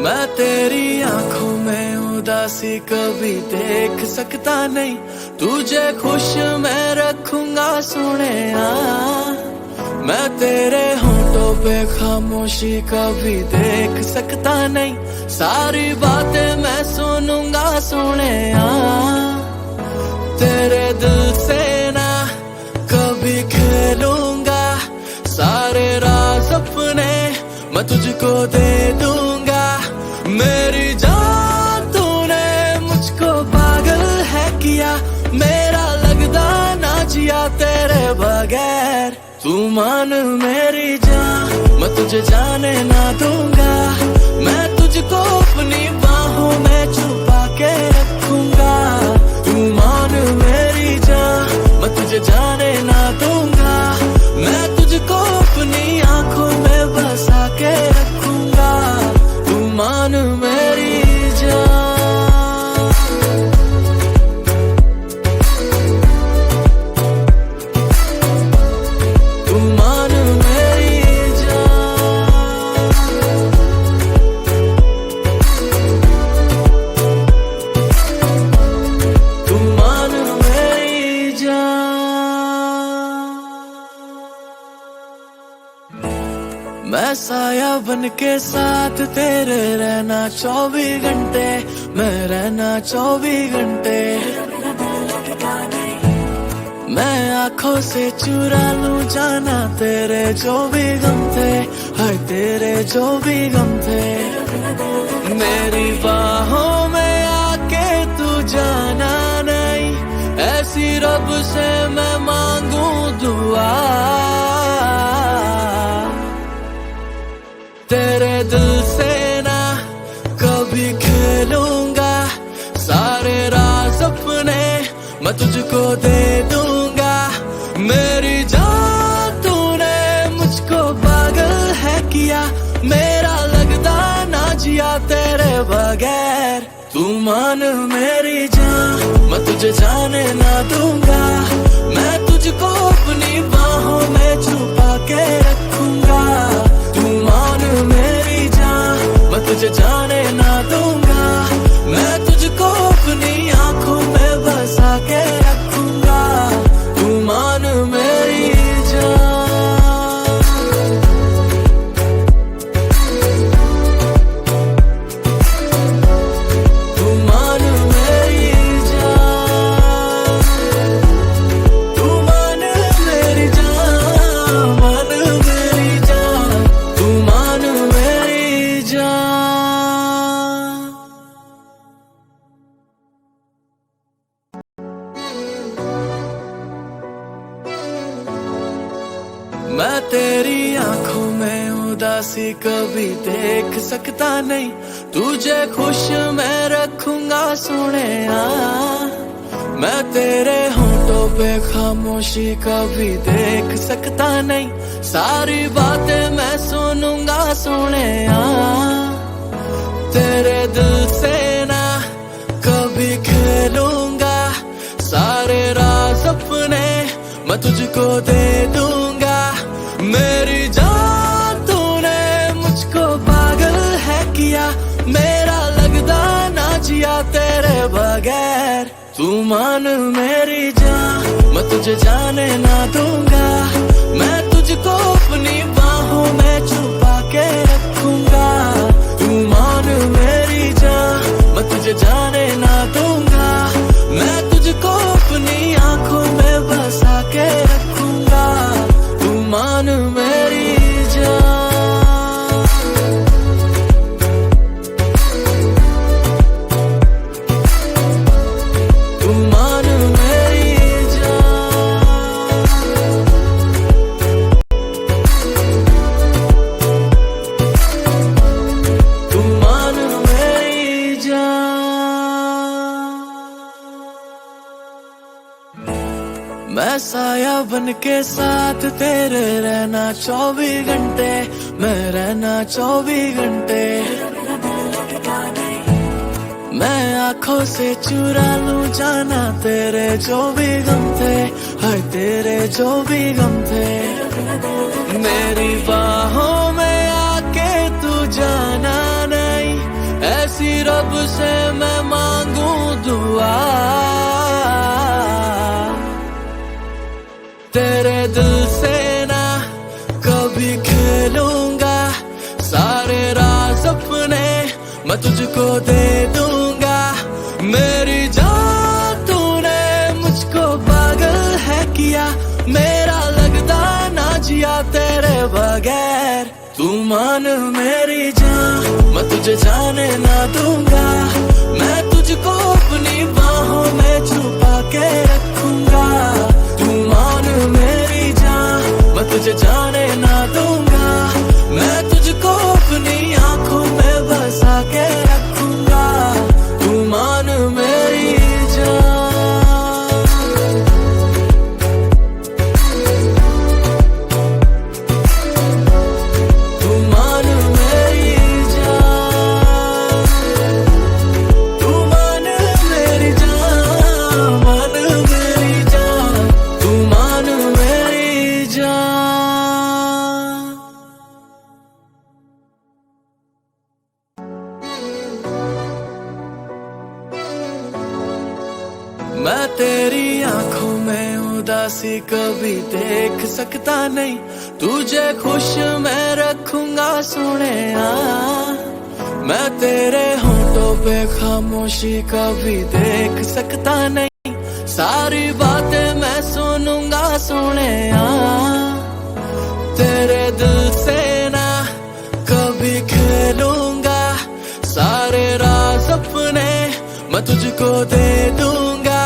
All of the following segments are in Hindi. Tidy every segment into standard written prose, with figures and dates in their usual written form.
मैं तेरी आंखों में उदासी कभी देख सकता नहीं, तुझे खुश मैं रखूंगा सोनिया। मैं तेरे होंठों पे खामोशी कभी देख सकता नहीं, सारी बातें मैं सुनूंगा सोनिया। तेरे दिल से ना कभी खेलूंगा, सारे राज अपने मैं तुझको दे दूंगा। मेरी जान तूने मुझको पागल है किया, मेरा लगदा ना जिया तेरे बगैर। तू मान मेरी जान, मैं तुझे जाने ना दूंगा, मैं तुझको अपनी बाहों में छुपा के रखूंगा। तू मान मेरी जान, मैं तुझे जाने ना दूंगा, मैं तुझको अपनी आंखों में बसा के रखूंगा। तू मान मेरी जान, तू मान मेरी जान, तू मान मेरी जान। मैं साया बन के साथ तेरे रहना 24 घंटे, मैं रहना 24 घंटे। मैं आंखों से चुरा लूं जाना तेरे जो भी गम थे, हाय तेरे जो भी गम थे। मेरी बाहों में आके तू जाना नहीं, ऐसी रब से मैं मांगू दुआ। तेरे दिल से ना कभी खेलूंगा, सारे राज अपने मैं तुझको दे दूंगा। मेरी जान तूने मुझको पागल है किया, मेरा लगदा ना जिया तेरे बगैर। तू मान मेरी जान, मैं तुझे जाने ना दूंगा, मैं तुझको अपनी बाहों में छुपा के रखूंगा। तू मान मेरी जान, मैं तुझे जाने ना दूंगा, मैं तुझको अपनी आंखों में बसा के रखूंगा। तू मान मेरी जान, तू मान मेरी जान, तू मान मेरी जान, मान मेरी जान, तू मान मेरी जान। मैं तेरी आंखों में उदासी कभी देख सकता नहीं, तुझे खुश मैं रखूंगा सोनिया। मैं तेरे होंठों पे खामोशी कभी देख सकता नहीं, सारी बातें मैं सुनूंगा सोनिया। तेरे दिल से ना कभी खेलूंगा, सारे राज अपने मैं तुझको दे दूंगा। मेरी जान तूने मुझको पागल है किया, मेरा लगदा ना जिया तेरे बगैर। तू मान मेरी जान, मैं तुझे जाने ना दूंगा, मैं तुझको अपनी बाहों में छुपा के रखूंगा। तू मान मेरी जान, मैं तुझे जाने ना दूंगा, मैं तुझको अपनी आंखों में बसा के रखूंगा। तू मान मेरी जान, तू मान मेरी जान, तू मान मेरी जान। मैं साया बन के साथ तेरे रहना 24 घंटे, मैं रहना 24 घंटे। मैं आंखों से चुरा लूं जाना तेरे जो भी गम थे, हाय तेरे जो भी गम थे। मेरी बाहों में आके तू जाना नहीं, रब से मैं मांगू दुआ, तेरे दिल से ना कभी खेलूंगा, सारे राज अपने मैं तुझको दे दूंगा। मेरी जान तूने मुझको पागल है किया, मेरा लगता ना जिया तेरे बगैर। तू मान मेरी जान, मैं तुझे जाने ना दूंगा, मैं तुझको अपनी बाहों में छुपा के रखूंगा। तू मान मेरी जान, मैं तुझे जाने ना दूंगा, मैं तुझको अपनी आंखों में बसा के रखूंगा। तू मान मेरी जान, तू मान मेरी जान, तू मान मेरी जान, मान मेरी जान, तू मान मेरी जान। मैं तेरी आंखों में उदासी कभी देख सकता नहीं, तुझे खुश मैं रखूंगा सोनिया। मैं तेरे होठों पे खामोशी कभी देख सकता नहीं, सारी बातें मैं सुनूंगा सोनिया। तेरे दिल से ना कभी खेलूंगा, सारे राज अपने मैं तुझको दे दूंगा।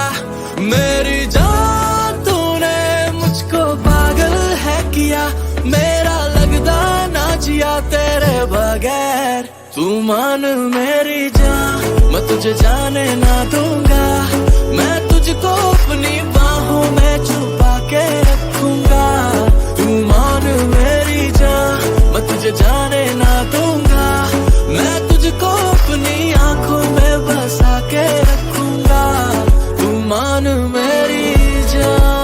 मेरी जान तूने मुझको पागल है किया, मेरा लगता ना जिया तेरे बगैर। तू मान मेरी जान, मैं तुझे जाने ना दूंगा, मैं तुझको अपनी बाहों में छुपा के रखूंगा। तू मान मेरी जान, मैं तुझे जाने ना दूंगा, मैं तुझको अपनी आंखों में बसा के रखूंगा। तू मान मेरी जान,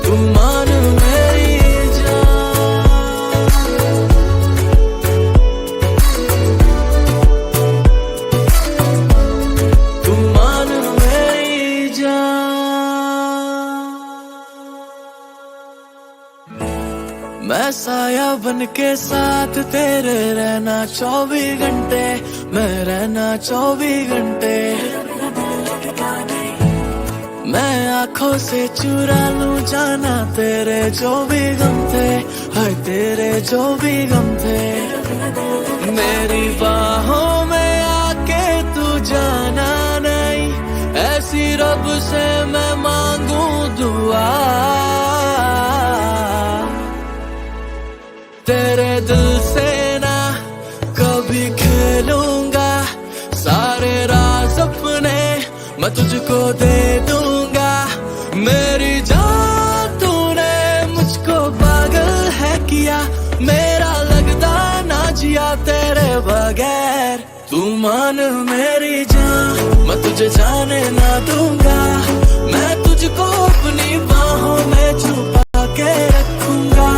तू मान मेरी जान, तू मान मेरी जान। मैं साया बन के साथ तेरे रहना 24 घंटे, मैं रहना 24 घंटे। मैं आंखों से चुरा लूं जाना तेरे जो भी गम थे, हाय तेरे जो भी गम थे। मेरी बाहों में आके तू जाना नहीं, ऐसी रब से मैं मांगू दुआ। तेरे दिल से ना कभी खेलूंगा, सारे राज अपने मैं तुझको दे दूंगा। मेरी जान तूने मुझको पागल है किया, मेरा लगता ना जिया तेरे बगैर। तू मान मेरी जान, मैं तुझे जाने ना दूंगा, मैं तुझको अपनी बाहों में छुपा के रखूंगा।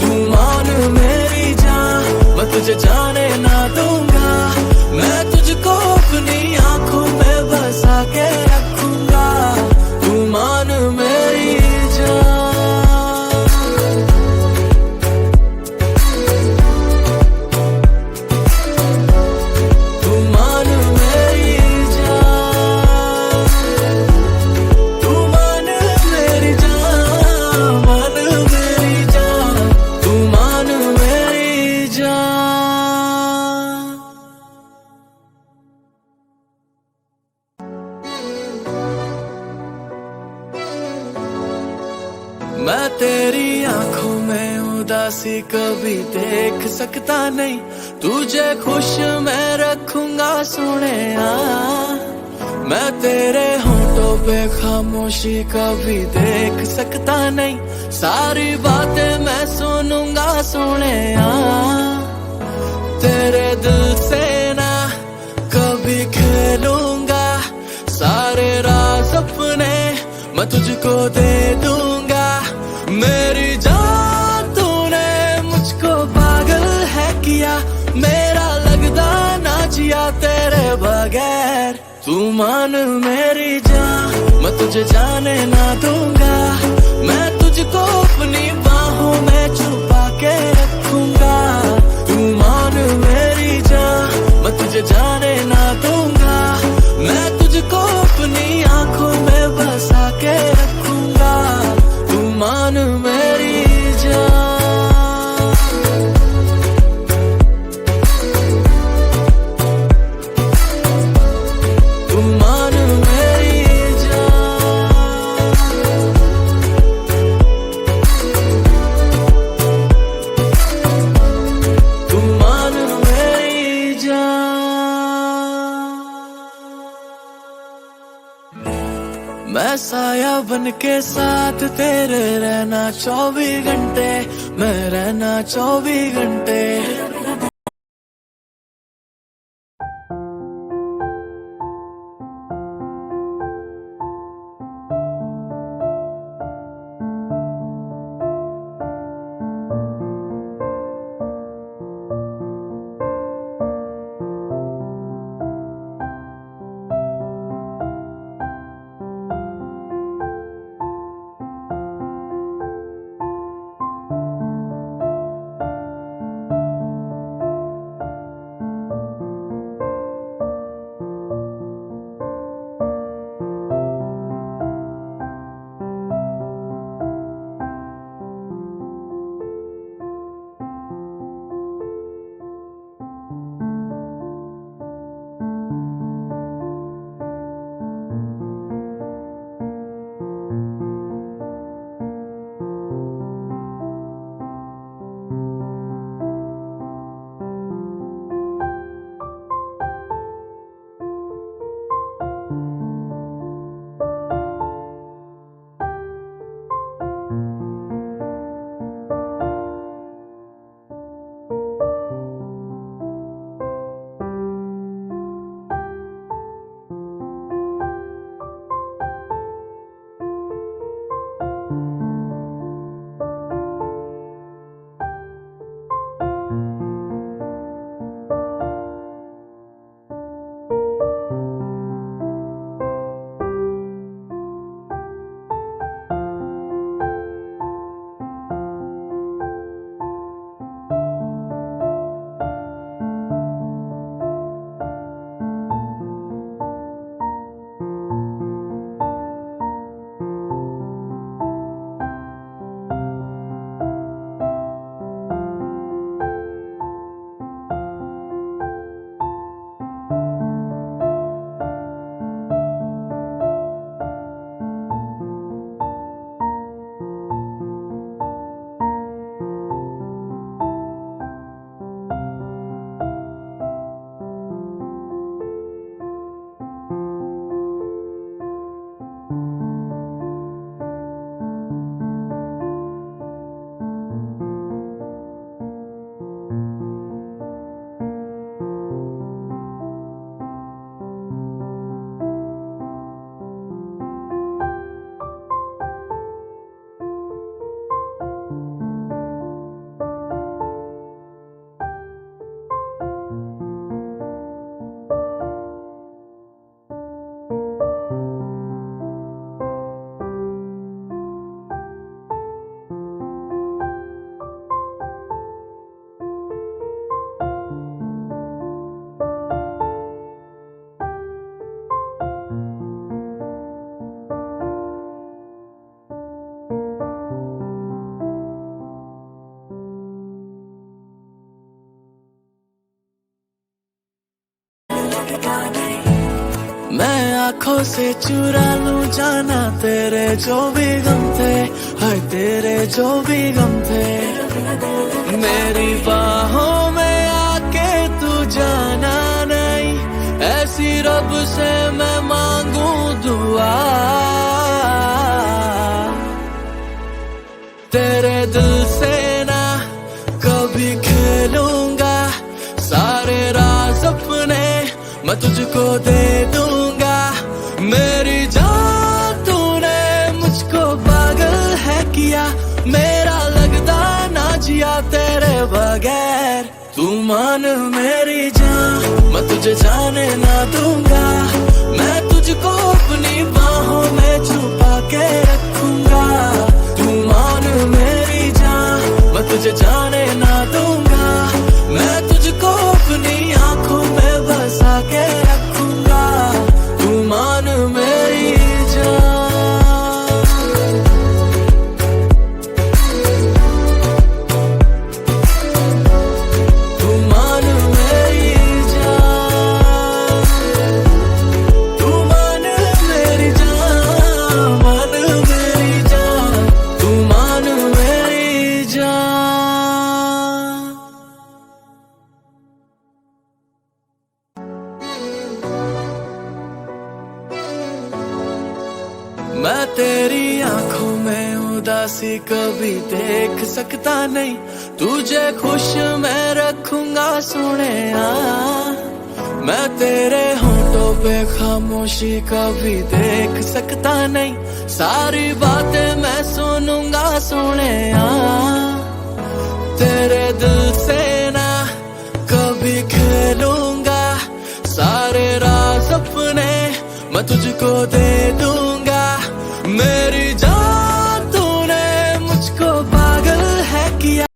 तू मान मेरी जान, मैं तुझे जाने ना दूंगा, मैं तुझको अपनी आंखों में बसा के रखूंगा। तू मान मेरी जान, तू मान मेरी जान, तू मान मेरी जान, मान मेरी जान, तू मान मेरी जान। मैं तेरी आंखों में उदासी कभी देख सकता नहीं, तुझे खुश मैं रखूंगा सोनिया। मैं तेरे होठों पे खामोशी कभी देख सकता नहीं, सारी बातें मैं सुनूंगा सोनिया। तेरे दिल से ना कभी खेलूंगा, सारे राज अपने मैं तुझको दे दूंगा। मेरी जान किया, मेरा लगदा ना जिया तेरे बगैर। तू मान मेरी जान, मैं तुझे जाने ना दूंगा, मैं तुझको अपनी बाहों में छुपा के रखूंगा। तू मान मेरी जान, मैं तुझे जाने ना दूंगा, मैं तुझको अपनी आंखों में बसा के रखूंगा। तू मान मेरी जान, तू मान मेरी जान, तू मान मेरी जान। मैं साया बन के साथ तेरे रहना 24 घंटे, मैं रहना 24 घंटे। मैं आंखों से चुरा लूं जाना तेरे जो भी गम थे, हाय तेरे जो भी गम थे। मेरी बाहों में आके तू जाना नहीं, ऐसी रब से मैं मांगू दुआ। तेरे दिल से ना कभी खेलूंगा, सारे राज अपने मैं तुझको दे दूंगा। मेरी जान तूने मुझको पागल है किया, मेरा लगदा ना जिया तेरे बगैर। तू मान मेरी जान, मैं तुझे जाने ना दूंगा, मैं तुझको अपनी बाहों में छुपा के रखूंगा। तू मान मेरी जान, मैं तुझे जाने ना दूंगा, मैं तुझको अपनी आंखों में बसा के रखूंगा। तू मान मेरी जान, मैं तेरी आंखों में उदासी कभी देख सकता नहीं, तुझे खुश मैं रखूंगा सोनिया। मैं तेरे होठों पे खामोशी कभी देख सकता नहीं, सारी बातें मैं सुनूंगा सोनिया। तेरे दिल से ना कभी खेलूंगा, सारे राज अपने मैं तुझको दे दूंगा। मेरी जान तूने मुझको पागल है किया।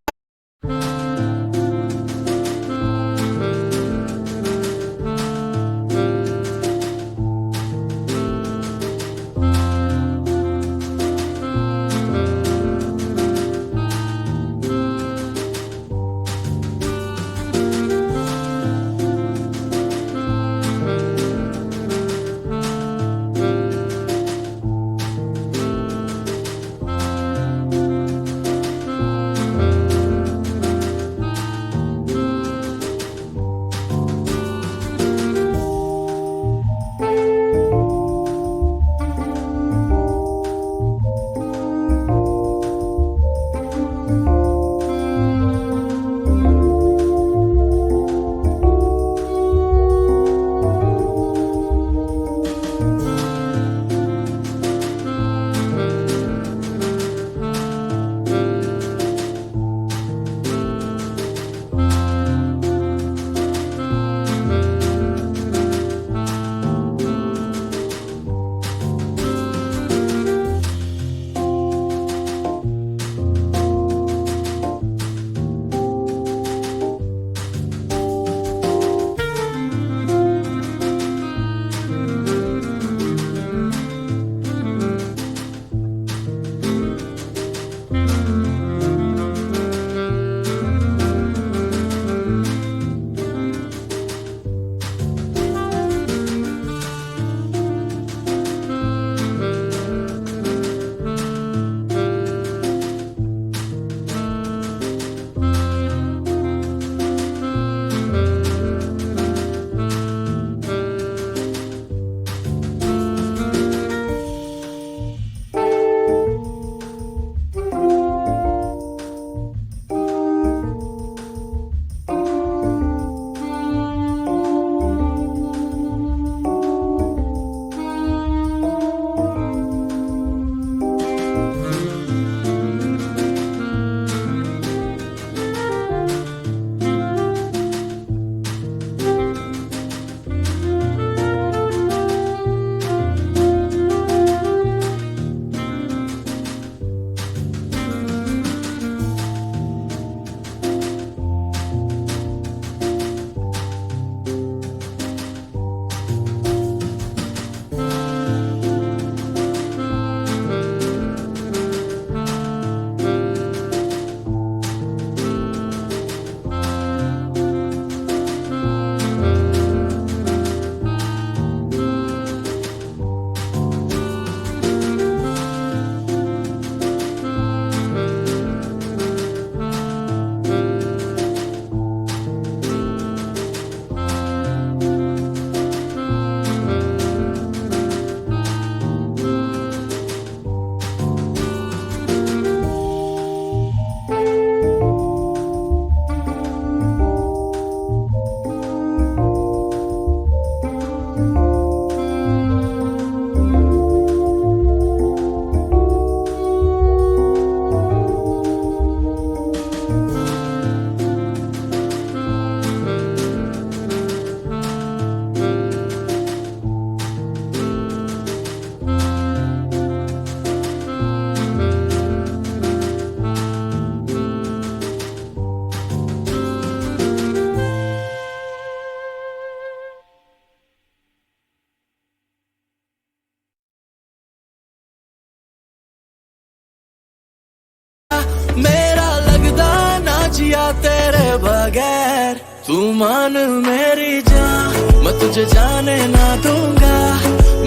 तेरे बगैर। तू मान मेरी जान, मैं तुझे जाने ना दूंगा,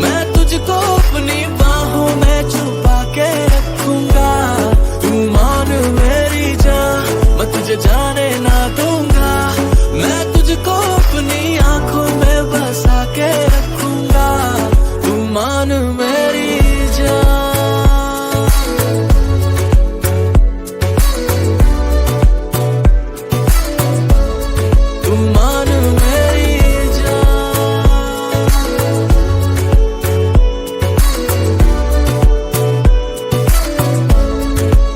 मैं तुझको अपनी बाहों में छुपा के रखूंगा। तू मान मेरी जान, मैं तुझे जाने ना दूंगा, मैं तुझको अपनी आंखों में बसा के रखूंगा। तू मान मेरी जान, तू मान मेरी जान,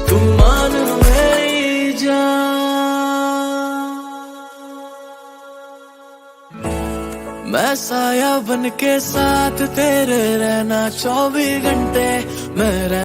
तू मान मेरी जान। मैं साया बन के साथ तेरे रहना 24 घंटे मैं